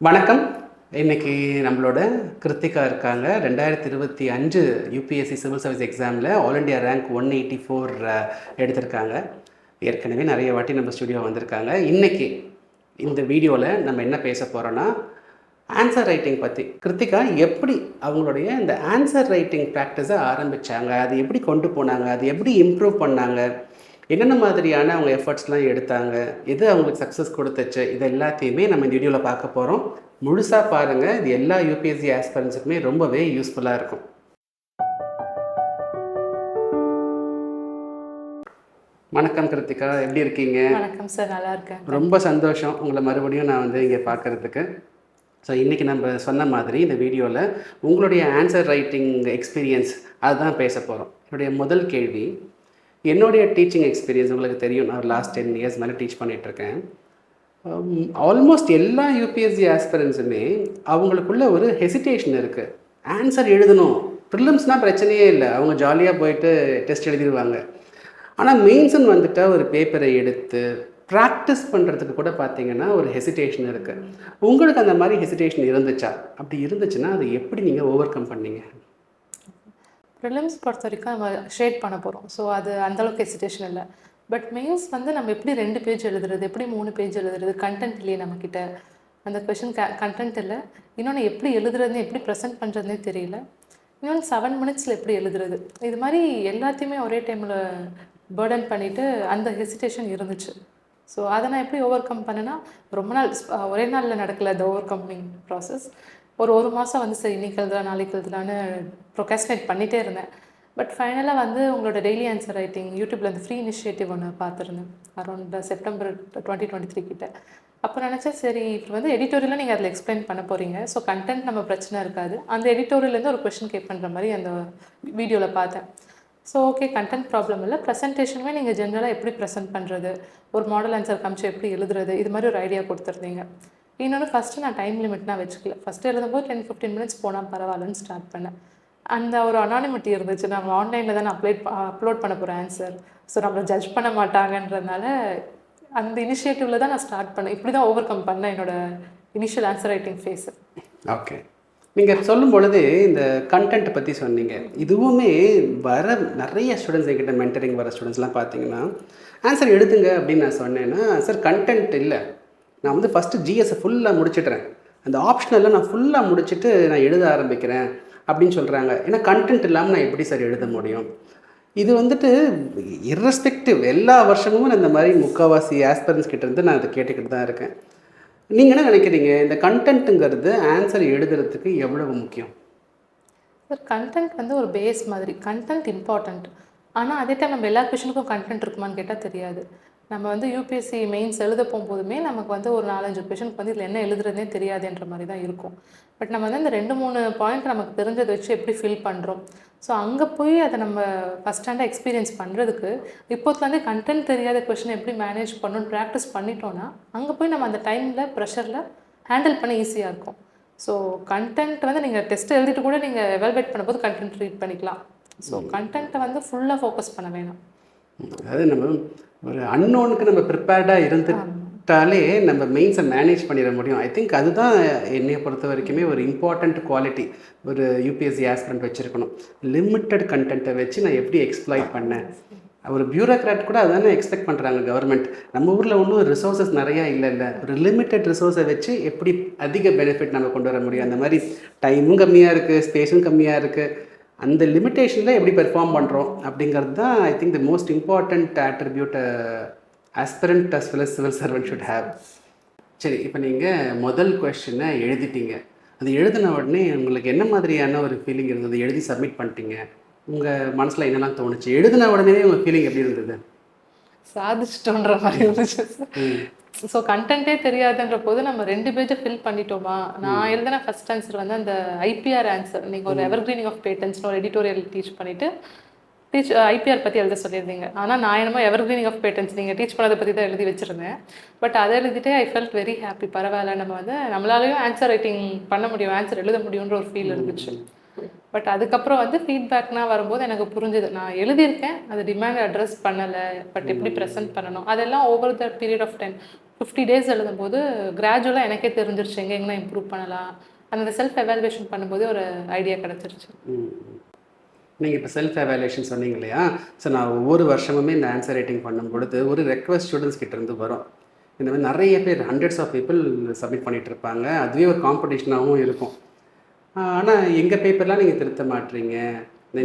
வணக்கம். இன்னைக்கு நம்மளோட கிருத்திகா இருக்காங்க. 2025 யுபிஎஸ்சி சிவில் சர்வீஸ் எக்ஸாமில் ஆல் இண்டியா ரேங்க் 184 எடுத்திருக்காங்க. ஏற்கனவே நிறைய வாட்டி நம்ம ஸ்டுடியோ வந்திருக்காங்க. இன்னைக்கு இந்த வீடியோவில் நம்ம என்ன பேச போகிறோன்னா, ஆன்சர் ரைட்டிங் பற்றி. கிருத்திகா எப்படி அவங்களுடைய இந்த ஆன்சர் ரைட்டிங் ப்ராக்டிஸை ஆரம்பித்தாங்க, அது எப்படி கொண்டு போனாங்க, அது எப்படி இம்ப்ரூவ் பண்ணாங்க, என்னென்ன மாதிரியான அவங்க எஃபர்ட்ஸ்லாம் எடுத்தாங்க, எது அவங்களுக்கு சக்ஸஸ் கொடுத்துச்சு, இது எல்லாத்தையுமே நம்ம இந்த வீடியோவில் பார்க்க போகிறோம். முழுசாக பாருங்கள். இது எல்லா யூபிஎஸ்சி ஆஸ்பிரன்ஸுக்குமே ரொம்பவே யூஸ்ஃபுல்லாக இருக்கும். வணக்கம் கிருத்திகா, எப்படி இருக்கீங்க? வணக்கம் சார், நல்லா இருக்கேன். ரொம்ப சந்தோஷம் உங்களை மறுபடியும் நான் இங்கே பார்க்குறதுக்கு. ஸோ இன்றைக்கி நம்ம சொன்ன மாதிரி இந்த வீடியோவில் உங்களுடைய ஆன்சர் ரைட்டிங் எக்ஸ்பீரியன்ஸ் அதுதான் பேச போகிறோம். என்னுடைய முதல் கேள்வி, என்னுடைய டீச்சிங் எக்ஸ்பீரியன்ஸ் உங்களுக்கு தெரியும். நான் லாஸ்ட் 10 இயர்ஸ் மேலே டீச் பண்ணிகிட்ருக்கேன். ஆல்மோஸ்ட் எல்லா யூபிஎஸ்சி ஆஸ்பிரன்ஸுமே அவங்களுக்குள்ள ஒரு ஹெசிடேஷன் இருக்குது. ஆன்சர் எழுதணும். ப்ரிலிம்ஸ்னால் பிரச்சனையே இல்லை, அவங்க ஜாலியாக போயிட்டு டெஸ்ட் எழுதிடுவாங்க. ஆனால் மெயின்ஸ்ன்னு வந்துட்டால் ஒரு பேப்பரை எடுத்து ப்ராக்டிஸ் பண்ணுறதுக்கு கூட பார்த்தீங்கன்னா ஒரு ஹெசிடேஷன் இருக்குது. உங்களுக்கு அந்த மாதிரி ஹெசிடேஷன் இருந்துச்சா? அப்படி இருந்துச்சுன்னா அதை எப்படி நீங்கள் ஓவர் கம் பண்ணீங்க? ப்ரிலிம்ஸ் பொறுத்த வரைக்கும் நம்ம ஷேட் பண்ண போகிறோம். ஸோ அது அந்தளவுக்கு ஹெசிடேஷன் இல்லை. பட் மெயின்ஸ் நம்ம எப்படி 2 பேஜ் எழுதுறது, எப்படி 3 பேஜ் எழுதுறது, கண்டென்ட் இல்லையே நம்மக்கிட்ட. அந்த கொஷின் கண்டென்ட் இல்லை. இன்னொன்று எப்படி எழுதுறதுன்னு, எப்படி ப்ரெசென்ட் பண்ணுறதுனே தெரியல. இன்னொன்று 7 மினிட்ஸில் எப்படி எழுதுறது, இது மாதிரி எல்லாத்தையுமே ஒரே டைமில் பேர்டன் பண்ணிவிட்டு அந்த ஹெசிடேஷன் இருந்துச்சு. ஸோ அதை நான் எப்படி ஓவர் கம் பண்ணேன்னா, ரொம்ப நாள் ஒரே நாளில் நடக்கல அந்த ஓவர் கம்மிங் ப்ராசஸ். ஒரு மாதம் சரி இன்னைக்கு எழுதலாம் நாளைக்கு எழுதலான்னு ப்ரொகாஸ்டினேட் பண்ணிகிட்டே இருந்தேன். பட் ஃபைனலாக உங்களோட டெய்லி ஆன்சர் ரைட்டிங் யூடியூப்பில் அந்த ஃப்ரீ இனிஷியேட்டிவ் ஒன்று பார்த்துருந்தேன் அரௌண்ட் செப்டம்பர் 2023 கிட்ட. அப்போ நினச்சேன், சரி இப்போ எடிட்டோரியலாக நீங்கள் அதில் எக்ஸ்பிளைன் பண்ண போகிறீங்க. ஸோ கண்டென்ட் நம்ம பிரச்சனை இருக்காது. அந்த எடிட்டோரியல்லேருந்து ஒரு கொஷின் கேட் பண்ணுற மாதிரி அந்த வீடியோவில் பார்த்தேன். ஸோ ஓகே, கண்டென்ட் ப்ராப்ளம் இல்லை. ப்ரெசன்டேஷனுமே நீங்கள் ஜென்ரலாக எப்படி ப்ரெசென்ட் பண்ணுறது, ஒரு மாடல் ஆன்சர் காமிச்சு எப்படி எழுதுறது, இது மாதிரி ஒரு ஐடியா கொடுத்துருந்தீங்க. இன்னொன்று ஃபஸ்ட்டு நான் டைம் லிமிட்னா வச்சுக்கல. ஃபஸ்ட்டு எழுதும்போது 10-15 மினிட்ஸ் போனால் பரவாயில்லன்னு ஸ்டார்ட் பண்ணேன். அந்த ஒரு அனானிமிட்டி இருந்துச்சு. நம்ம ஆன்லைனில் தான் அப்லோட் பண்ண போகிறேன் ஆன்சர். ஸோ நம்மளை ஜட்ஜ் பண்ண மாட்டாங்கன்றதுனால அந்த இனிஷியேட்டிவில் தான் நான் ஸ்டார்ட் பண்ணேன். இப்படி தான் ஓவர் கம் பண்ணேன் என்னோடய initial answer writing phase. Okay, நீங்கள் சொல்லும் பொழுது இந்த கண்டென்ட் பற்றி சொன்னீங்க. இதுவுமே வர நிறைய ஸ்டூடெண்ட்ஸ் என்கிட்ட மென்டரிங் வர ஸ்டூடெண்ட்ஸ்லாம் பார்த்தீங்கன்னா, ஆன்சர் எடுத்துங்க அப்படின்னு நான் சொன்னேன்னா, சார் கண்டென்ட் இல்லை, நான் ஃபஸ்ட்டு ஜிஎஸ்ஸை ஃபுல்லாக முடிச்சிடுறேன், அந்த ஆப்ஷனெல்லாம் நான் ஃபுல்லாக முடிச்சுட்டு நான் எழுத ஆரம்பிக்கிறேன் அப்படின்னு சொல்கிறாங்க. ஏன்னா கண்டென்ட் இல்லாமல் நான் எப்படி சார் எழுத முடியும்? இது இர்ரெஸ்பெக்டிவ் எல்லா வருஷமும் நான் இந்த மாதிரி முக்கால்வாசி ஆஸ்பிரன்ஸ் கிட்டேருந்து நான் அதை கேட்டுக்கிட்டு தான் இருக்கேன். நீங்கள் என்ன நினைக்கிறீங்க, இந்த கண்டென்ட்டுங்கிறது ஆன்சர் எழுதுறதுக்கு எவ்வளவு முக்கியம்? சார் கண்டென்ட் ஒரு பேஸ் மாதிரி. Content important. ஆனால் அதே டைம் நம்ம எல்லா கொஷனுக்கும் கண்டென்ட் இருக்குமான்னு கேட்டால் தெரியாது. நம்ம யூபிஎஸ்சி மெயின்ஸ் எழுத போகும்போதுமே நமக்கு ஒரு 4-5 கொஷனுக்கு இதில் என்ன எழுதுறதுனே தெரியாதுன்ற மாதிரி தான் இருக்கும். பட் நம்ம இந்த 2-3 பாயிண்ட் நமக்கு தெரிஞ்சதை வச்சு எப்படி ஃபில் பண்ணுறோம். ஸோ அங்கே போய் அதை நம்ம ஃபஸ்ட் ஹேண்டாக எக்ஸ்பீரியன்ஸ் பண்ணுறதுக்கு இப்போத்துலேருந்தே கண்டென்ட் தெரியாத கொஷின் எப்படி மேனேஜ் பண்ணணும்னு ப்ராக்டிஸ் பண்ணிட்டோன்னா அங்கே போய் நம்ம அந்த டைமில் ப்ரெஷரில் ஹேண்டில் பண்ண ஈஸியாக இருக்கும். ஸோ கண்டென்ட் நீங்கள் டெஸ்ட் எழுதிட்டு கூட நீங்கள் எவால்வேட் பண்ணும்போது கண்டென்ட் ரீட் பண்ணிக்கலாம். ஸோ கண்டென்ட்டை ஃபுல்லாக ஃபோக்கஸ் பண்ண வேணாம். அதாவது நம்ம ஒரு அன்னோனுக்கு நம்ம ப்ரிப்பேர்டாக இருந்துட்டாலே நம்ம மெயின்ஸை மேனேஜ் பண்ணிட முடியும். ஐ திங்க் அதுதான் என்னையை பொறுத்த வரைக்குமே ஒரு இம்பார்ட்டண்ட் குவாலிட்டி ஒரு யூபிஎஸ்சி ஆஸ்பிரண்ட் வச்சுருக்கணும். லிமிட்டட் கண்டென்ட்டை வச்சு நான் எப்படி எக்ஸ்ப்ளாய்ட் பண்ணேன். ஒரு பியூரோக்ராட் கூட அதானே எக்ஸ்பெக்ட் பண்ணுறாங்க கவர்மெண்ட். நம்ம ஊரில் ஒன்றும் ரிசோர்ஸஸ் நிறையா இல்லை, ஒரு லிமிட்டட் ரிசோர்ஸை வச்சு எப்படி அதிக பெனிஃபிட் நம்ம கொண்டு வர முடியும். அந்த மாதிரி டைமும் கம்மியாக இருக்குது, ஸ்பேஸும் கம்மியாக இருக்குது. அந்த லிமிட்டேஷனில் எப்படி பெர்ஃபார்ம் பண்ணுறோம் அப்படிங்கிறது தான் I think the most important attribute aspirant as well as civil servant should have. சரி, இப்போ நீங்கள் முதல் கொஸ்டினை எழுதிட்டீங்க. அது எழுதின உடனே உங்களுக்கு என்ன மாதிரியான ஒரு ஃபீலிங் இருந்தது? எழுதி சப்மிட் பண்ணிட்டீங்க, உங்கள் மனசில் என்னெல்லாம் தோணுச்சு? எழுதின உடனே உங்கள் ஃபீலிங் எப்படி இருந்தது? சாதிச்சிட்டோன்ற மாதிரி இருந்துச்சு. ஸோ கண்டென்ட்டே தெரியாதுன்ற போது நம்ம 2 பேஜை ஃபில் பண்ணிட்டோமா. நான் எழுதின ஃபஸ்ட் ஆன்சர் அந்த ஐபிஆர் ஆன்சர். நீங்கள் ஒரு எவர்கிரீனிங் ஆஃப் பேட்டன்ஸ்னு ஒரு எடிட்டோரியல் டீச் பண்ணிவிட்டு ஐபிஆர் பற்றி எழுத சொல்லியிருந்தீங்க. ஆனால் நான் என்னமோ எவர்கிரீனிங் ஆஃப் பேட்டன்ஸ் நீங்கள் டீச் பண்ணதை பற்றி தான் எழுதி வச்சுருந்தேன். பட் அதை எழுதிட்டே ஐ ஃபெல்ட் வெரி ஹாப்பி. பரவாயில்ல, நம்ம நம்மளாலையும் ஆன்சர் ரைட்டிங் பண்ண முடியும், ஆன்சர் எழுத முடியுன்ற ஒரு ஃபீல் இருந்துச்சு. பட் அதுக்கப்புறம் ஃபீட்பேக்னா வரும்போது எனக்கு புரிஞ்சுது, நான் எழுதியிருக்கேன், அது டிமாண்ட் அட்ரஸ் பண்ணலை, பட் எப்படி ப்ரெசென்ட் பண்ணணும் அதெல்லாம் over the period of time 50 days எழுதும்போது கிராஜுவலாக எனக்கே தெரிஞ்சிருச்சு எங்கெங்கன்னா இம்ப்ரூவ் பண்ணலாம். அந்த செல்ஃப் எவாலுவேஷன் பண்ணும்போது ஒரு ஐடியா கிடச்சிருச்சு. நீங்கள் இப்போ செல்ஃப் எவாலுவேஷன் சொன்னீங்க இல்லையா? ஸோ நான் ஒவ்வொரு வருஷமுமே இந்த ஆன்சர் ரைட்டிங் பண்ணும் பொழுது ஒரு ரெக்வஸ்ட் ஸ்டூடெண்ட்ஸ் கிட்ட இருந்து வரும். இந்த மாதிரி நிறைய பேர் ஹண்ட்ரட்ஸ் ஆஃப் பீப்புள் சப்மிட் பண்ணிட்டு இருப்பாங்க. அதுவே ஒரு காம்படிஷனாகவும் இருக்கும். ஆனால் எங்கள் பேப்பர்லாம் நீங்கள் திருத்த மாட்டீங்க.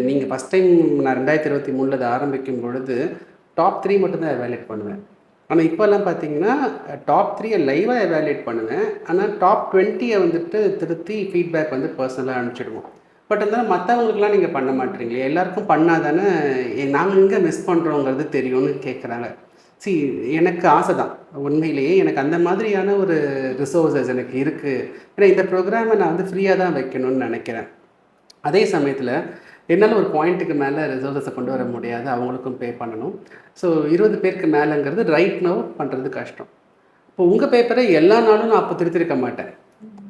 நீங்கள் ஃபஸ்ட் டைம் நான் 2023 அதை ஆரம்பிக்கும் பொழுது டாப் 3 மட்டும்தான் எவாலுவேட் பண்ணுவேன். ஆனால் இப்போல்லாம் பார்த்தீங்கன்னா டாப் 3 லைவாக எவாலுவேட் பண்ணுவேன். ஆனால் டாப் 20 வந்துட்டு திருத்தி ஃபீட்பேக் வந்து பர்சனலாக அனுப்பிச்சிடுவோம். பட் இருந்தாலும் மற்றவங்களுக்குலாம் நீங்கள் பண்ண மாட்டீங்களே, எல்லாருக்கும் பண்ணால் தானே நாங்கள் எங்கே மிஸ் பண்ணுறோங்கிறது தெரியும்னு கேட்குறாங்க. எனக்கு ஆசை தான் உண்மையிலேயே. எனக்கு அந்த மாதிரியான ஒரு ரிசோர்ஸஸ் எனக்கு இருக்குது. ஏன்னா இந்த ப்ரோக்ராமை நான் வந்து ஃப்ரீயாக தான் வைக்கணும்னு நினைக்கிறேன். அதே சமயத்தில் என்னால் ஒரு பாயிண்ட்டுக்கு மேலே ரிசோர்ஸஸை கொண்டு வர முடியாது, அவங்களுக்கும் பே பண்ணணும். ஸோ 20 பேருக்கு மேலேங்கிறது ரைட் நோ பண்ணுறது கஷ்டம். இப்போ உங்கள் பேப்பரை எல்லா நாளும் நான் அப்போ திருத்திருக்க மாட்டேன்.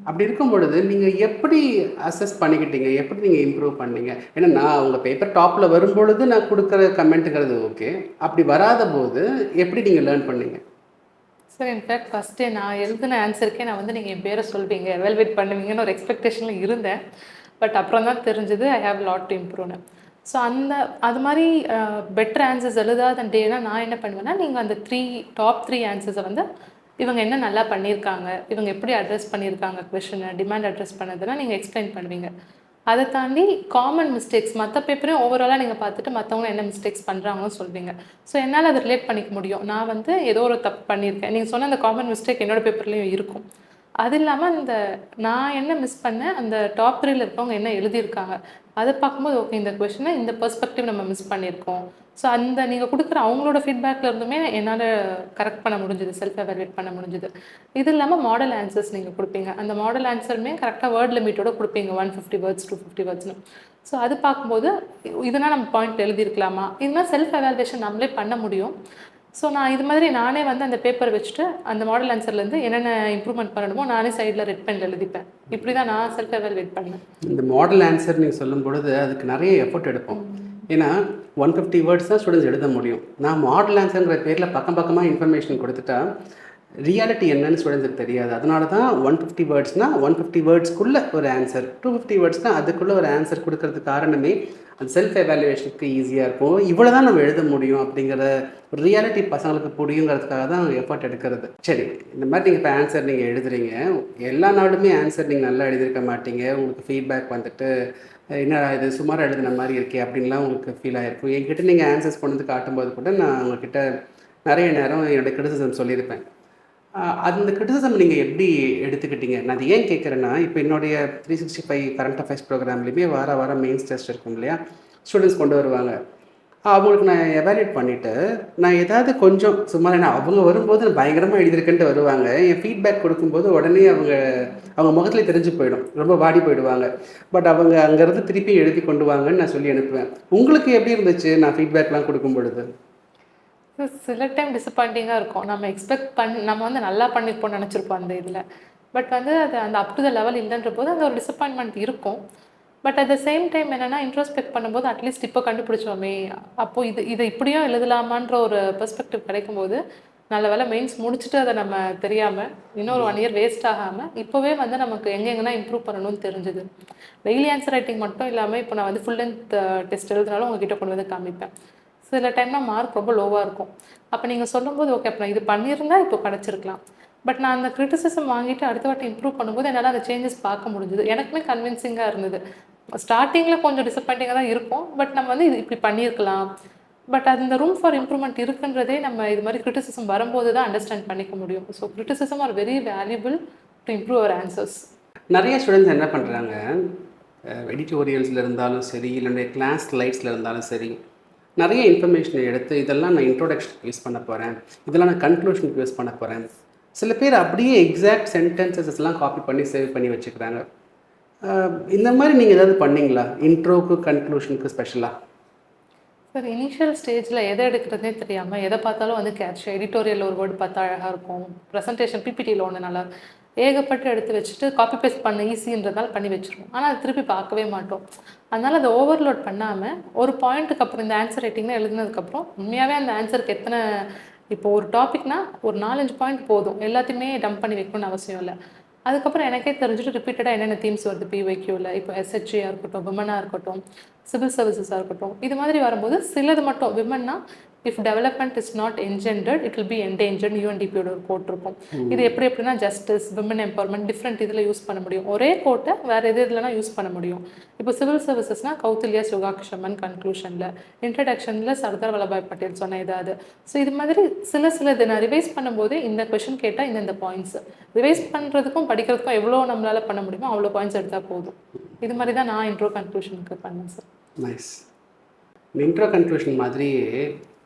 அப்படி இருக்கும் பொழுது நீங்கள் எப்படி அசஸ் பண்ணிக்கிட்டீங்க, எப்படி நீங்கள் இம்ப்ரூவ் பண்ணீங்க? ஏன்னா நான் உங்கள் பேப்பர் டாப்பில் வரும்பொழுது நான் கொடுக்குற கமெண்ட்டுங்கிறது ஓகே, அப்படி வராத போது எப்படி நீங்கள் லேர்ன் பண்ணீங்க? சார் இன்ஃபேக்ட் ஃபஸ்ட்டே நான் எழுதின ஆன்சருக்கே நான் வந்து நீங்கள் என் பேரை சொல்வீங்க, எவாலுவேட் பண்ணுவீங்கன்னு ஒரு எக்ஸ்பெக்டேஷனில் இருந்தேன். பட் அப்புறம் தான் தெரிஞ்சது ஐ ஹேவ் லாட் டு இம்ப்ரூவ்னு. ஸோ அது மாதிரி பெட்டர் ஆன்சர்ஸ் எழுதாத டேனா நான் என்ன பண்ணுவேன்னா, நீங்கள் அந்த டாப் 3 ஆன்சர்ஸை வந்து இவங்க என்ன நல்லா பண்ணியிருக்காங்க, இவங்க எப்படி அட்ரஸ் பண்ணியிருக்காங்க கொஷனை, டிமாண்ட் அட்ரஸ் பண்ணதுன்னா நீங்கள் எக்ஸ்பிளைன் பண்ணுவீங்க. அதை தாண்டி காமன் மிஸ்டேக்ஸ் மற்ற பேப்பரையும் ஓவராலாக நீங்கள் பார்த்துட்டு மற்றவங்க என்ன மிஸ்டேக்ஸ் பண்ணுறாங்கன்னு சொல்வீங்க. ஸோ என்னால் அதை ரிலேட் பண்ணிக்க முடியும். நான் வந்து ஏதோ ஒரு தப்பு பண்ணியிருக்கேன், நீங்கள் சொன்ன அந்த காமன் மிஸ்டேக் என்னோடய பேப்பர்லேயும் இருக்கும். அது இல்லாமல் நான் என்ன மிஸ் பண்ணேன், அந்த டாப் 3ல இருக்கவங்க என்ன எழுதியிருக்காங்க அதை பார்க்கும்போது ஓகே இந்த கொஷனை இந்த பெர்ஸ்பெக்டிவ் நம்ம மிஸ் பண்ணியிருக்கோம். ஸோ நீங்கள் கொடுக்குற அவங்களோட ஃபீட்பேக்கில் இருந்துமே என்னால் கரெக்ட் பண்ண முடிஞ்சுது, செல்ஃப் எவாலுவேட் பண்ண முடிஞ்சுது. இது இல்லாமல் மாடல் ஆன்சர்ஸ் நீங்கள் கொடுப்பீங்க. அந்த மாடல் ஆன்சருமே கரெக்டாக வேர்ட் லிமிட்டோட கொடுப்பீங்க, 150 வேர்ட்ஸ் 250 வேர்ட்ஸ்னு. ஸோ அது பார்க்கும்போது இதனால் நம்ம பாயிண்ட் எழுதியிருக்கலாமா, இதெல்லாம் செல்ஃப் எவாலுவேஷன் நம்மளே பண்ண முடியும். ஸோ நான் இது மாதிரி நானே வந்து அந்த பேப்பர் வச்சுட்டு அந்த மாடல் ஆன்சர்லேருந்து என்னென்ன இம்ப்ரூவ்மெண்ட் பண்ணணுமோ நானே சைடில் ரெட் பென் எழுதிப்பேன். இப்படி தான் நான் செல்ஃப் எவாலுவேட் பண்ணேன். இந்த மாடல் ஆன்சர் நீங்கள் சொல்லும் பொழுது அதுக்கு நிறைய எஃபர்ட் எடுப்போம். ஏன்னா 150 வேர்ட்ஸ் தான் ஸ்டூடெண்ட்ஸ் எழுத முடியும். நான் மாடல் ஆன்சருங்கிற பேரில் பக்கமாக இன்ஃபர்மேஷன் கொடுத்துட்டா ரியாலிட்டி என்னன்னு ஸ்டூடெண்ட்ஸுக்கு தெரியாது. அதனால தான் 150 வேர்ட்ஸ்னால் 150 வேர்ட்ஸ்க்குள்ளே ஒரு ஆன்சர், 250 வேர்ட்ஸ்னால் அதுக்குள்ளே ஒரு ஆன்சர் கொடுக்கறதுக்கு காரணமே அந்த செல்ஃப் எவாலுவேஷனுக்கு ஈஸியாக இருக்கும். இவ்வளோ தான் நம்ம எழுத முடியும் அப்படிங்கிற ஒரு ரியாலிட்டி பசங்களுக்கு புரியுங்கிறதுக்காக தான் எஃபர்ட் எடுக்கிறது. சரி, இந்த மாதிரி நீங்கள் இப்போ ஆன்சர் நீங்கள் எழுதுறீங்க, எல்லா நாளுமே ஆன்சர் நீங்கள் நல்லா எழுதியிருக்க மாட்டீங்க. உங்களுக்கு ஃபீட்பேக் வந்துட்டு என்ன இது சுமாராக எழுதின மாதிரி இருக்கே அப்படின்லாம் உங்களுக்கு ஃபீல் ஆகிருக்கும். என்கிட்ட நீங்கள் ஆன்சர்ஸ் கொண்டு வந்து காட்டும்போது கூட நான் உங்ககிட்ட நிறைய நேரம் என்னோடய கிரிட்டிசிசம் சொல்லியிருப்பேன். அந்த கிரிட்டிசிசம் நீங்கள் எப்படி எடுத்துக்கிட்டீங்க? நான் அது ஏன் கேட்குறேன்னா, இப்போ என்னுடைய 365 கரண்ட் அஃபேர்ஸ் ப்ரோக்ராம்லேயுமே வாரம் மெயின்ஸ் டெஸ்ட் இருக்கும் இல்லையா, ஸ்டூடெண்ட்ஸ் கொண்டு வருவாங்க. அவங்களுக்கு நான் எவாலுவேட் பண்ணிவிட்டு நான் ஏதாவது கொஞ்சம் சும்மா அவங்க வரும்போது நான் பயங்கரமாக எழுதியிருக்கேன்ட்டு வருவாங்க. என் ஃபீட்பேக் கொடுக்கும்போது உடனே அவங்க முகத்துலேயே தெரிஞ்சு போயிடும், ரொம்ப வாடி போயிடுவாங்க. பட் அவங்க அங்கேருந்து திருப்பி எழுதி கொண்டு வாங்கன்னு நான் சொல்லி அனுப்புவேன். உங்களுக்கு எப்படி இருந்துச்சு நான் ஃபீட்பேக்லாம் கொடுக்கும் பொழுது? சில டைம் டிசப்பாயிண்டிங்காக இருக்கும். நம்ம வந்து நல்லா பண்ணியிருப்போம்னு நினச்சிருப்போம் அந்த இதில். பட் வந்து அது அந்த அப் டு த லெவல் இல்லைன்ற போது அந்த ஒரு டிசப்பாயின்மெண்ட் இருக்கும். But at the same time என்னென்னா, இன்ட்ரோஸ்பெக்ட் பண்ணும்போது அட்லீஸ்ட் இப்போ கண்டுபிடிச்சோமே, அப்போது இதை இப்படியும் எழுதலாமான்ற ஒரு பெர்ஸ்பெக்டிவ் கிடைக்கும்போது, நல்ல வேலை மெயின்ஸ் முடிச்சுட்டு அதை நம்ம தெரியாமல் இன்னொரு 1 இயர் வேஸ்ட் ஆகாமல் இப்போவே வந்து நமக்கு எங்கெங்கன்னா இம்ப்ரூவ் பண்ணணும்னு தெரிஞ்சுது. டெய்லி ஆன்சர் ரைட்டிங் மட்டும் இல்லாமல் இப்போ நான் வந்து ஃபுல் லென்த் டெஸ்ட் எழுதினாலும் உங்ககிட்ட கொண்டு வந்து காமிப்பேன். சில டைம்னா மார்க் ரொம்ப லோவாக இருக்கும். அப்போ நீங்கள் சொல்லும்போது ஓகே அப்போ நான் இது பண்ணியிருந்தா இப்போ கிடச்சிருக்கலாம். பட் நான் அந்த கிரிட்டிசிசம் வாங்கிட்டு அடுத்த வாட்டி இம்ப்ரூவ் பண்ணும்போது என்னால் அந்த சேஞ்சஸ் பார்க்க முடிஞ்சுது. எனக்குமே கன்வின்சிங்காக இருந்தது. ஸ்டார்டிங்கில் கொஞ்சம் டிசப்பாயிண்டிங்காக தான் இருக்கும். பட் நம்ம வந்து இது இப்படி பண்ணியிருக்கலாம். பட் அந்த ரூம் ஃபார் இம்ப்ரூவ்மெண்ட் இருக்குன்றதே நம்ம இது மாதிரி கிரிட்டிசிசம் வரும்போது தான் அண்டர்ஸ்டாண்ட் பண்ணிக்க முடியும். So criticism are very valuable to improve our answers. நிறைய ஸ்டூடெண்ட்ஸ் என்ன பண்ணுறாங்க, எடிட்டோரியல்ஸில் இருந்தாலும் சரி, இல்லைன்னா கிளாஸ் ஸ்லைட்ஸில் இருந்தாலும் சரி, நிறைய இன்ஃபர்மேஷனை எடுத்து இதெல்லாம் நான் இன்ட்ரோடக்ஷனுக்கு யூஸ் பண்ண போகிறேன், இதெல்லாம் நான் கன்க்ளூஷனுக்கு யூஸ் பண்ண போகிறேன். சில பேர் அப்படியே எக்ஸாக்ட் சென்டென்சஸ்லாம் காப்பி பண்ணி சேவ் பண்ணி வச்சுக்கிறாங்க. இந்த மாதிரி நீங்கள் ஏதாவது பண்ணிங்களா இன்ட்ரோக்கு கன்க்ளூஷனுக்கு ஸ்பெஷலாக? சார் இனிஷியல் ஸ்டேஜில் எதை எடுக்கிறதே தெரியாமல் எதை பார்த்தாலும் வந்து எடிட்டோரியல் ஒரு வேர்டு பார்த்தா அழகாக இருக்கும், ப்ரெசன்டேஷன் பிபிடியில் ஒன்று நல்லா ஏகப்பட்டு எடுத்து வச்சுட்டு காப்பி பேஸ்ட் பண்ண ஈஸின்றதால் பண்ணி வச்சுருவோம். ஆனால் அதை திருப்பி பார்க்கவே மாட்டோம். அதனால் அதை ஓவர்லோட் பண்ணாமல் ஒரு பாயிண்ட்டுக்கு அப்புறம் இந்த ஆன்சர் ரைட்டிங்னா எழுதுனதுக்கப்புறம் உண்மையாகவே அந்த ஆன்சருக்கு எத்தனை இப்போ ஒரு டாபிக்னா ஒரு 4-5 பாயிண்ட் போதும், எல்லாத்தையுமே டம்ப் பண்ணி வைக்கணும்னு அவசியம் இல்லை. அதுக்கப்புறம் எனக்கே தெரிஞ்சுட்டு ரிப்பீட்டடாக என்னென்ன தீம்ஸ் வருது பிஒய்க்யூவில், இப்போ எஸ்ஹெச்ஏயாக இருக்கட்டும், விமனாக இருக்கட்டும், சிவில் சர்வீசஸாக இருக்கட்டும், இது மாதிரி வரும்போது சிலது மட்டும் விமன்னா if development is not engendered it will be endangered யூஎன்டிபியோட ஒரு கோட் இருக்கும். இது எப்படின்னா ஜஸ்டிஸ், விமன் எம்பவர்மெண்ட் டிஃப்ரெண்ட் இதில் யூஸ் பண்ண முடியும். ஒரே கோட்டை வேறு எது இதுலனா யூஸ் பண்ண முடியும். இப்போ சிவில் சர்வீசஸ்னால் கௌத்தில்யா சுகாக்ஷமன் கன்க்ளூஷனில், இன்ட்ரடக்ஷனில் சர்தார் வல்லபாய் பட்டேல் சொன்ன ஏதாவது. ஸோ இது மாதிரி சிலது நான் ரிவைஸ் பண்ணும்போது இந்த கொஷின் கேட்டால் இந்த பாயிண்ட்ஸ் ரிவைஸ் பண்ணுறதுக்கும் படிக்கிறதுக்கும் எவ்வளோ நம்மளால் பண்ண முடியுமோ அவ்வளோ பாயிண்ட்ஸ் எடுத்தால் போதும். இது மாதிரி தான் நான் இன்ட்ரோ கன்க்ளூஷனுக்கு பண்ணேன் சார். நைஸ். இன்ட்ரோ கன்க்ளூஷன் மாதிரியே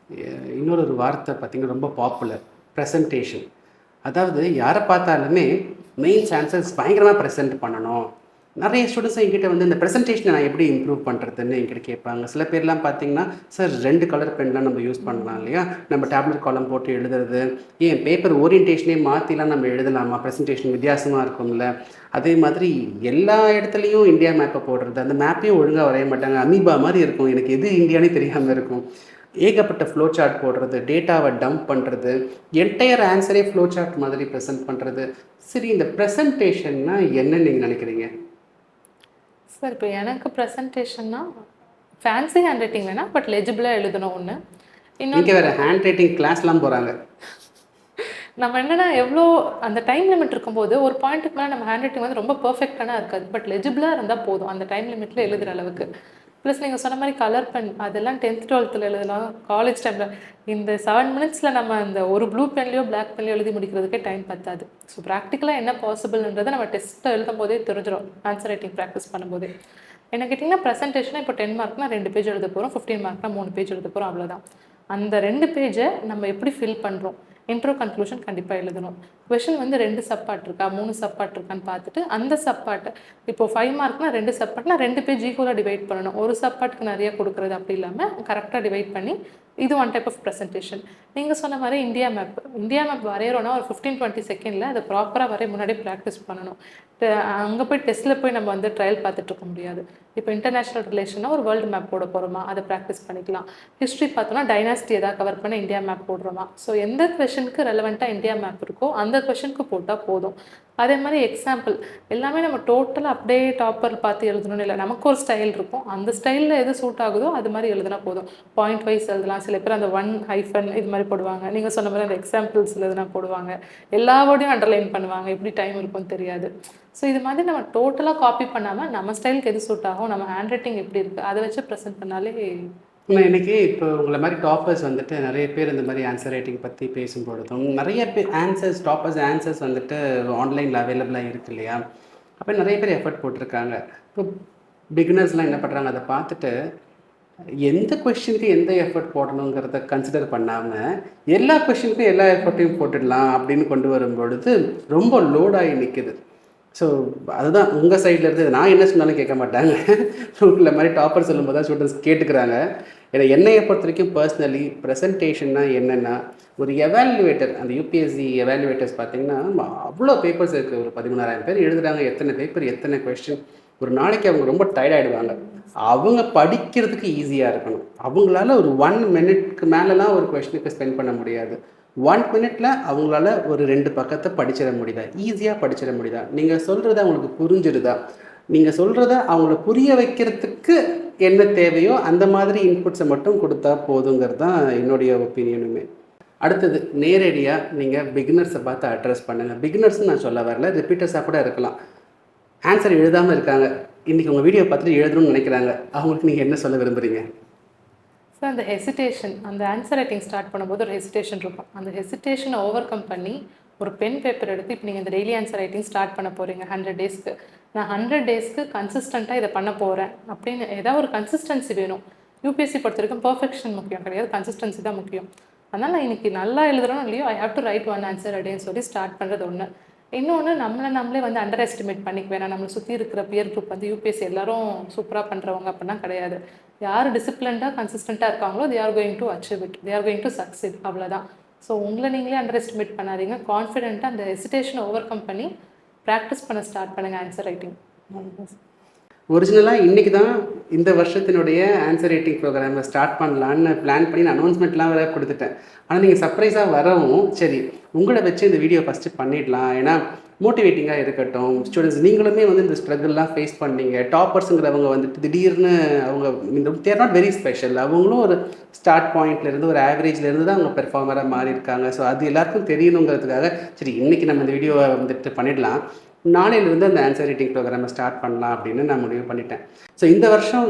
இன்னொரு வார்த்தை பார்த்திங்கன்னா ரொம்ப பாப்புலர், ப்ரெசன்டேஷன். அதாவது யாரை பார்த்தாலுமே மெயின்ஸ் ஆன்சர்ஸ் பயங்கரமாக ப்ரெசென்ட் பண்ணணும். நிறைய ஸ்டூடெண்ட்ஸ் என்கிட்ட வந்து இந்த ப்ரெசன்டேஷனை நான் எப்படி இம்ப்ரூவ் பண்ணுறதுன்னு என்கிட்ட கேட்பாங்க. சில பேர்லாம் பார்த்தீங்கன்னா, சார் 2 கலர் பென்லாம் நம்ம யூஸ் பண்ணலாம் இல்லையா, நம்ம டேப்லெட் காலம் போட்டு எழுதுறது, ஏன் பேப்பர் ஓரியன்டேஷனே மாற்றிலாம் நம்ம எழுதலாமா, ப்ரெசன்டேஷன் வித்தியாசமாக இருக்கும்ல. அதே மாதிரி எல்லா இடத்துலையும் இந்தியா மேப்பை போடுறது, அந்த மேப்பையும் ஒழுங்காக வரைய மாட்டாங்க, அமீபா மாதிரி இருக்கும், எனக்கு எது இந்தியானே தெரியாமல் இருக்கும். ஏகப்பட்ட ஃப்ளோ சார்ட் போடுறது, டேட்டாவை டம்ப் பண்ணுறது, என்டையர் ஆன்சரே ஃப்ளோ சார்ட் மாதிரி ப்ரெசென்ட் பண்ணுறது. சரி, இந்த ப்ரெசன்டேஷன்னா என்னன்னு நீங்கள் நினைக்கிறீங்க சார்? இப்போ எனக்கு ப்ரெசன்டேஷன்னா ஃபேன்சி ஹேண்ட் ரைட்டிங் வேணாம், பட் லெஜிபிளாக எழுதணும் ஒன்று. இன்னொன்று வேறு ஹேண்ட் ரைட்டிங் கிளாஸ்லாம் போகிறாங்க. நம்ம என்னென்னா எவ்வளோ அந்த டைம் லிமிட் இருக்கும்போது ஒரு பாயிண்ட்டுக்கு மேலே நம்ம ஹேண்ட் ரைட்டிங் வந்து ரொம்ப பர்ஃபெக்டான இருக்காது, பட் லெஜிபிளாக இருந்தால் போதும் அந்த டைம் லிமிட்டில் எழுதுகிற அளவுக்கு. ப்ளஸ் நீங்கள் சொன்ன மாதிரி கலர் பென் அதெல்லாம் 10th 12th எழுதலாம். காலேஜ் டைமில் இந்த 7 மினிட்ஸில் நம்ம அந்த ஒரு ப்ளூ பென்லையோ பிளாக் பென்லையோ எழுதி முடிக்கிறதுக்கே டைம் பத்தாது. ஸோ ப்ராக்டிக்கலாக என்ன பாசிபிள்ன்றதை நம்ம டெஸ்ட்டை எழுதும் போதே தெரிஞ்சிடும், ஆன்சர் ரைட்டிங் ப்ராக்டிஸ் பண்ணும்போதே. என்ன கேட்டிங்கன்னா ப்ரெசன்டேஷனாக இப்போ 10 மார்க்னா 2 பேஜ் எழுத போகிறோம், 15 மார்க்னா 3 பேஜ் எழுத போகிறோம், அவ்வளோதான். அந்த 2 பேஜை நம்ம எப்படி ஃபில் பண்ணுறோம். இன்ட்ரோ கன்க்ளூஷன் கண்டிப்பாக எழுதணும். கொஷின் வந்து 2 சப்பார்ட் இருக்கா 3 சப்பார்ட் இருக்கான்னு பார்த்துட்டு அந்த சப்பார்ட்டை இப்போ 5 மார்க்னா 2 சப்பார்ட்னா 2 பேஜ் ஈக்குவலாக டிவைட் பண்ணணும். ஒரு சப்பார்ட்டுக்கு நிறைய கொடுக்குறது அப்படி இல்லாமல் கரெக்டாக டிவைட் பண்ணி இது ஒன் டைப் ஆஃப் ப்ரெசன்டேஷன். நீங்கள் சொன்ன மாதிரி இந்தியா மேப் வரைகிறோன்னா ஒரு 15-20 செகண்டில் அதை ப்ராப்பராக வரைய முன்னாடியே ப்ராக்டிஸ் பண்ணணும். அங்கே போய் டெஸ்ட்டில் போய் நம்ம வந்து ட்ரையல் பார்த்துட்டு இருக்க முடியாது. இப்போ இன்டர்நேஷ்னல் ரிலேஷனாக ஒரு வேர்ல்டு மேப் போட போகிறோமா, அதை ப்ராக்டிஸ் பண்ணிக்கலாம். ஹிஸ்ட்ரி பார்த்தோன்னா டைனாஸ்டி எதாவது கவர் பண்ண இந்தியா மேப் போடுறோமா. ஸோ எந்த கொஷனுக்கு ரெலவெண்ட்டாக இந்தியா மேப் இருக்கோ அந்த கொஷனுக்கு போட்டால் போதும். அதே மாதிரி எக்ஸாம்பிள் எல்லாமே நம்ம டோட்டலாக அப்படியே டாப்பர் பார்த்து எழுதணும்னு இல்லை, நமக்கு ஒரு ஸ்டைல் இருக்கும், அந்த ஸ்டைலில் எது சூட் ஆகுதோ அது மாதிரி எழுதுனா போதும். பாயிண்ட் வைஸ் எழுதலாம். சில பேர் அந்த 1 ஹைஃபன் இது மாதிரி போடுவாங்க. நீங்கள் சொன்ன மாதிரி அந்த எக்ஸாம்பிள்ஸ் எழுதுனா போடுவாங்க. எல்லா வேர்டையும் அண்டர்லைன் பண்ணுவாங்க, எப்படி டைம் இருக்கும்னு தெரியாது. ஸோ இது மாதிரி நம்ம டோட்டலாக காப்பி பண்ணாமல் நம்ம ஸ்டைலுக்கு எது சூட் ஆகும், நம்ம ஹேண்ட் ரைட்டிங் எப்படி இருக்குது அதை வச்சு ப்ரெசென்ட் பண்ணாலே. ஆனால் இன்றைக்கி இப்போ உங்களை மாதிரி டாப்பர்ஸ் வந்துட்டு நிறைய பேர் இந்த மாதிரி ஆன்சர் ரைட்டிங் பற்றி பேசும்பொழுதும் நிறைய பேர் ஆன்சர்ஸ் வந்துட்டு ஆன்லைனில் அவைலபிளாக இருக்குது இல்லையா, அப்போ நிறைய பேர் எஃபர்ட் போட்டிருக்காங்க. இப்போ பிகினர்ஸ்லாம் என்ன பண்ணுறாங்க, அதை பார்த்துட்டு எந்த கொஷனுக்கு எந்த எஃபர்ட் போடணுங்கிறத கன்சிடர் பண்ணாமல் எல்லா கொஷனுக்கும் எல்லா எஃபர்ட்டையும் போட்டுடலாம் அப்படின்னு கொண்டு வரும்பொழுது ரொம்ப லோடாகி நிற்குது. ஸோ அதுதான் உங்கள் சைடில் இருந்து நான் என்ன சொன்னாலும் கேட்க மாட்டாங்க. உங்களை மாதிரி டாப்பர் சொல்லும்போது தான் ஸ்டூடெண்ட்ஸ் கேட்டுக்கிறாங்க. ஏன்னா என்னையை பொறுத்த வரைக்கும் பர்சனலி ப்ரெசன்டேஷன்னா என்னென்னா, ஒரு எவாலுவேட்டர், அந்த யூபிஎஸ்சி எவாலுவேட்டர்ஸ் பார்த்திங்கன்னா அவ்வளோ பேப்பர்ஸ் இருக்குது. ஒரு 16,000 பேர் எழுதுகிறாங்க. எத்தனை பேப்பர், எத்தனை கொஸ்டின். ஒரு நாளைக்கு அவங்க ரொம்ப டயர்டாகிடுவாங்க. அவங்க படிக்கிறதுக்கு ஈஸியாக இருக்கணும். அவங்களால ஒரு 1 மினிட்க்கு மேலெலாம் ஒரு கொஸ்டினுக்கு ஸ்பெண்ட் பண்ண முடியாது. 1 மினிட்ல அவங்களால ஒரு 2 பக்கத்தை படிச்சிட முடியுதா, ஈஸியாக படிச்சிட முடியுதா, நீங்கள் சொல்கிறத அவங்களுக்கு புரிஞ்சிடுதா, நீங்கள் சொல்கிறத அவங்கள புரிய வைக்கிறதுக்கு என்ன தேவையோ அந்த மாதிரி இன்புட்ஸை மட்டும் கொடுத்தா போதுங்கிறது தான் என்னுடைய ஒப்பீனியனுமே. அடுத்தது நேரடியாக நீங்கள் பிகினர்ஸை பார்த்து அட்ரஸ் பண்ணுங்கள். பிகினர்ஸ்னு நான் சொல்ல வரல, ரிப்பீட்டர்ஸாக கூட இருக்கலாம். ஆன்சர் எழுதாமல் இருக்காங்க, இன்றைக்கி உங்கள் வீடியோ பார்த்துட்டு எழுதணும்னு நினைக்கிறாங்க, அவங்களுக்கு நீங்கள் என்ன சொல்ல விரும்புகிறீங்க? ஸோ அந்த ஹெசிடேஷன், அந்த ஆன்சர் ரைட்டிங் ஸ்டார்ட் பண்ணும்போது ஒரு ஹெசிடேஷன் இருக்கும். அந்த ஹெசிடேஷனை ஓவர் கம் பண்ணி ஒரு பென் பேப்பர் எடுத்து இப்போ நீங்கள் இந்த டெய்லி ஆன்சர் ரைட்டிங் ஸ்டார்ட் பண்ண போகிறீங்க 100 டேஸ்க்கு. நான் 100 டேஸ்க்கு கன்சிஸ்டண்ட்டாக இதை பண்ண போகிறேன் அப்படின்னு ஏதாவது ஒரு கன்சிஸ்டன்சி வேணும். யூபிஎஸ்சி பொறுத்த வரைக்கும் பர்ஃபெக்ஷன் முக்கியம் கிடையாது, கன்சிஸ்டன்சி தான் முக்கியம். அதனால் நான் இன்றைக்கி நல்லா எழுதுறோம் இல்லையோ, I have to right 1 answer அப்படின்னு சொல்லி ஸ்டார்ட் பண்ணுறது ஒன்று. இன்னொன்று, நம்மளே வந்து அண்டர் எஸ்டிமேட் பண்ணிக்க வேணாம். நம்மளை சுற்றி இருக்கிற பியர் குரூப் வந்து யூபிஎஸ்சி எல்லாரும் சூப்பராக பண்ணுறவங்க அப்படின்னா கிடையாது. யார் டிசிப்ளின்டாக கன்சிஸ்டண்ட்டாக இருக்காங்களோ they are going to achieve it, they are going to succeed, அவ்வளோதான். ஸோ உங்களை நீங்களே அண்டர் எஸ்டிமேட் பண்ணாதீங்க. கான்ஃபிடென்ட்டாக அந்த ஹெசிடேஷனை ஓவர் கம் பண்ணி ப்ராக்டிஸ் பண்ண ஸ்டார்ட் பண்ணுங்கள் ஆன்சர் ரைட்டிங். ஒரிஜினலாக இன்றைக்கி தான் இந்த வருஷத்தினுடைய ஆன்சர் ரைட்டிங் ப்ரோக்ராமை ஸ்டார்ட் பண்ணலான்னு பிளான் பண்ணி நான் அனௌன்ஸ்மெண்ட்லாம் வேறு கொடுத்துட்டேன். ஆனால் நீங்கள் சர்ப்ரைஸாக வரவும் சரி உங்களை வச்சு இந்த வீடியோ ஃபஸ்ட்டு பண்ணிடலாம், ஏன்னா மோட்டிவேட்டிங்காக இருக்கட்டும். ஸ்டூடெண்ட்ஸ் நீங்களுமே வந்து இந்த ஸ்ட்ரகிள்லாம் ஃபேஸ் பண்ணீங்க. டாப்பர்ஸுங்கிறவங்க வந்துட்டு திடீர்னு அவங்க இந்த தேர் நாட் வெரி ஸ்பெஷல், அவங்களும் ஒரு ஸ்டார்ட் பாயிண்ட்லேருந்து ஒரு ஆவரேஜ்லேருந்து தான் அவங்க பெர்ஃபார்மராக மாறி இருக்காங்க. ஸோ அது எல்லாருக்கும் தெரியணுங்கிறதுக்காக சரி இன்றைக்கி நம்ம இந்த வீடியோவை வந்துட்டு பண்ணிடலாம், நாளையிலேருந்து அந்த ஆன்சர் ரைட்டிங் ப்ரோக்ராமை ஸ்டார்ட் பண்ணலாம் அப்படின்னு நான் முடிவு பண்ணிட்டேன். ஸோ இந்த வருஷம்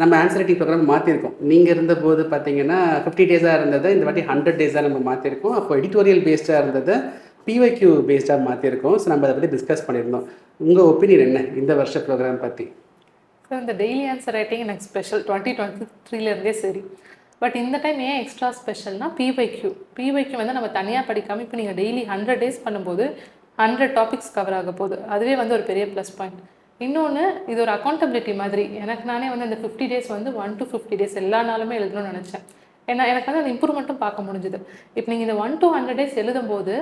நம்ம ஆன்சர் ரைட்டிங் ப்ரோக்ராம் மாற்றிருக்கோம். நீங்கள் இருந்தபோது பார்த்தீங்கன்னா 50 டேஸாக இருந்ததை இந்த வாட்டி 100 டேஸாக நம்ம மாற்றிருக்கோம். அப்போ எடிட்டோரியல் பேஸ்டாக இருந்ததை பிஒய்க்யூ பேஸ்டாக மாற்றிருக்கோம். ஸோ நம்ம அதை பற்றி டிஸ்கஸ் பண்ணியிருந்தோம். உங்கள் ஒப்பீனியன் என்ன இந்த வருஷ ப்ரோக்ராம் பற்றி? ஸோ இந்த டெய்லி ஆன்சர் ரைட்டிங் எனக்கு ஸ்பெஷல் 2023 சரி. பட் இந்த டைம் ஏன் எக்ஸ்ட்ரா ஸ்பெஷல்னா பிஒய்க்யூ வந்து நம்ம தனியாக படிக்காமல் இப்போ நீங்கள் டெய்லி 100 டேஸ் பண்ணும்போது 100 டாபிக்ஸ் கவர் ஆக போகுது. அதுவே வந்து ஒரு பெரிய ப்ளஸ் பாயிண்ட். இன்னொன்று இது ஒரு அக்கௌண்டபிலிட்டி மாதிரி. எனக்கு நானே வந்து அந்த 50 டேஸ் வந்து 1 to 50 டேஸ் எல்லா நாளுமே எழுதணும்னு நினச்சேன். ஏன்னா எனக்கு வந்து அந்த இம்ப்ரூவ்மெண்ட்டும் பார்க்க முடிஞ்சுது. இப்போ நீங்கள் இந்த 1 to 100 டேஸ் எழுதும்போது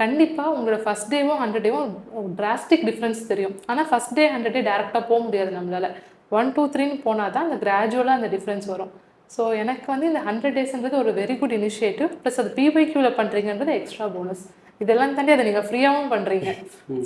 கண்டிப்பாக உங்களோட ஃபஸ்ட் டேவும் 100 டேவும் டிராஸ்டிக் டிஃப்ரென்ஸ் தெரியும். ஆனால் ஃபஸ்ட் டே 100 டே டேரெக்டாக போக முடியாது நம்மளால். 1 2 3ன்னு போனால் தான் அந்த கிராஜுவலாக அந்த டிஃப்ரென்ஸ் வரும். ஸோ எனக்கு வந்து இந்த 100 டேஸ்ன்றது ஒரு வெரி குட் இனிஷியேட்டிவ். ப்ளஸ் அது பிஒய்க்யூவில் பண்ணுறீங்கன்றது எக்ஸ்ட்ரா போனஸ். இதெல்லாம் தாண்டி அதை நீங்கள் ஃப்ரீயாகவும் பண்ணுறீங்க.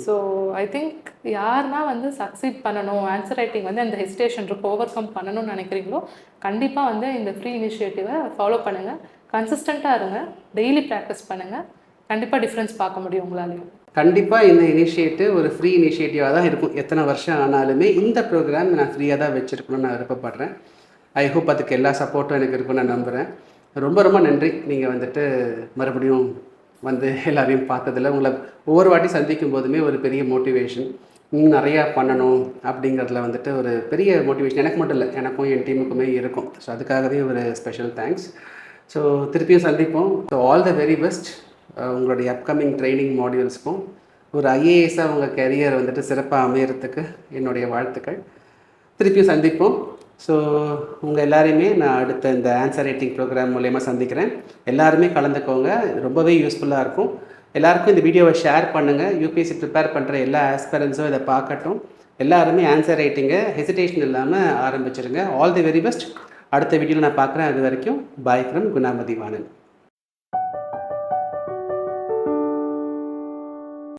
ஸோ ஐ திங்க் யாருன்னா வந்து சக்சீட் பண்ணணும், ஆன்சர் ரைட்டிங் வந்து அந்த ஹெசிடேஷன் இருக்கு ஓவர் கம் பண்ணணும்னு நினைக்கிறீங்களோ கண்டிப்பாக வந்து இந்த ஃப்ரீ இனிஷியேட்டிவை ஃபாலோ பண்ணுங்கள். கன்சிஸ்டண்ட்டாக இருங்க, டெய்லி ப்ராக்டிஸ் பண்ணுங்கள், கண்டிப்பாக டிஃப்ரென்ஸ் பார்க்க முடியும் உங்களாலையும். கண்டிப்பாக இந்த இனிஷியேட்டிவ் ஒரு ஃப்ரீ இனிஷியேட்டிவாக தான் இருக்கும். எத்தனை வருஷம் ஆனாலுமே இந்த ப்ரோக்ராம் நான் ஃப்ரீயாக தான் வச்சுருக்கணும்னு நான் விருப்பப்படுறேன். ஐ ஹோப் அதுக்கு எல்லா சப்போர்ட்டும் எனக்கு இருக்குன்னு நான் நம்புகிறேன். ரொம்ப ரொம்ப நன்றி. நீங்கள் வந்துட்டு மறுபடியும் வந்து எல்லாரையும் பார்த்ததில் உங்களை ஒவ்வொரு வாட்டி சந்திக்கும் போதுமே ஒரு பெரிய மோட்டிவேஷன், இன்னும் நிறையா பண்ணணும் அப்படிங்கிறதுல வந்துட்டு ஒரு பெரிய மோட்டிவேஷன் எனக்கு மட்டும் இல்லை, எனக்கும் என் டீமுக்குமே இருக்கும். ஸோ அதுக்காகவே ஒரு ஸ்பெஷல் தேங்க்ஸ். ஸோ திருப்பியும் சந்திப்போம். So all the very best உங்களுடைய அப்கமிங் ட்ரைனிங் மாடியூல்ஸ்க்கும். ஒரு ஐஏஎஸ்ஸாக உங்கள் கெரியர் வந்துட்டு சிறப்பாக அமையறதுக்கு என்னுடைய வாழ்த்துக்கள். திருப்பியும் சந்திப்போம். ஸோ உங்கள் எல்லாரையுமே நான் அடுத்த இந்த ஆன்சர் ரைட்டிங் ப்ரோக்ராம் மூலயமா சந்திக்கிறேன். எல்லாருமே கலந்துக்கோங்க, ரொம்பவே யூஸ்ஃபுல்லாக இருக்கும். எல்லாருக்கும் இந்த வீடியோவை ஷேர் பண்ணுங்கள். யூபிஎஸ்சி ப்ரிப்பேர் பண்ணுற எல்லா ஆஸ்பிரன்ஸும் இதை பார்க்கட்டும். எல்லாருமே ஆன்சர் ரைட்டிங்கை ஹெசிடேஷன் இல்லாமல் ஆரம்பிச்சிருங்க. All the very best. அடுத்த வீடியோவில் நான் பார்க்குறேன். அது வரைக்கும் பாய் ஃப்ரம் குணாமதி வாணன்.